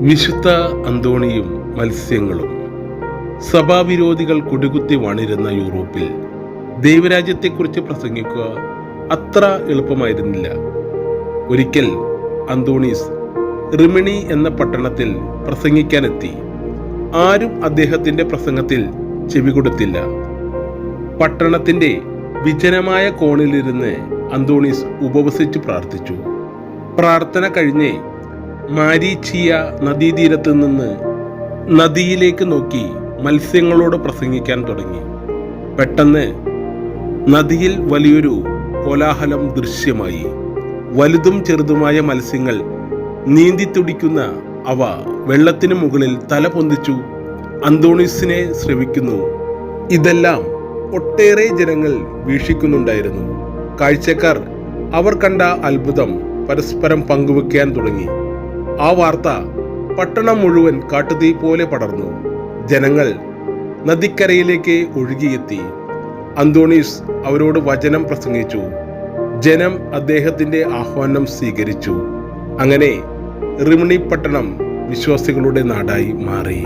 വിശുദ്ധ അന്തോണിയും മത്സ്യങ്ങളും. സഭാവിരോധികൾ കുടികുത്തി വാണിരുന്ന യൂറോപ്പിൽ ദൈവരാജ്യത്തെക്കുറിച്ച് പ്രസംഗിക്കുക അത്ര എളുപ്പമായിരുന്നില്ല. ഒരിക്കൽ അന്തോണീസ് റിമിണി എന്ന പട്ടണത്തിൽ പ്രസംഗിക്കാനെത്തി. ആരും അദ്ദേഹത്തിന്റെ പ്രസംഗത്തിൽ ചെവി കൊടുത്തില്ല. പട്ടണത്തിന്റെ വിജനമായ കോണിലിരുന്ന് അന്തോണീസ് ഉപവസിച്ച് പ്രാർത്ഥിച്ചു. പ്രാർത്ഥന കഴിഞ്ഞ് മാരീച്ചിയ നദീതീരത്ത് നിന്ന് നദിയിലേക്ക് നോക്കി മത്സ്യങ്ങളോട് പ്രസംഗിക്കാൻ തുടങ്ങി. പെട്ടെന്ന് നദിയിൽ വലിയൊരു കോലാഹലം ദൃശ്യമായി. വലുതും ചെറുതുമായ മത്സ്യങ്ങൾ നീന്തിത്തുടിക്കുന്ന അവ വെള്ളത്തിനു മുകളിൽ തല പൊന്തിച്ചു അന്തോണീസിനെ ശ്രവിക്കുന്നു. ഇതെല്ലാം ഒട്ടേറെ ജനങ്ങൾ വീക്ഷിക്കുന്നുണ്ടായിരുന്നു. കാഴ്ചക്കാർ അവർ കണ്ട അത്ഭുതം പരസ്പരം പങ്കുവെക്കാൻ തുടങ്ങി. ആ വാർത്ത പട്ടണം മുഴുവൻ കാട്ടുതീ പോലെ പടർന്നു. ജനങ്ങൾ നദിക്കരയിലേക്ക് ഒഴുകിയെത്തി. അന്തോണീസ് അവരോട് വചനം പ്രസംഗിച്ചു. ജനം അദ്ദേഹത്തിന്റെ ആഹ്വാനം സ്വീകരിച്ചു. അങ്ങനെ റിമിണി പട്ടണം വിശ്വാസികളുടെ നാടായി മാറി.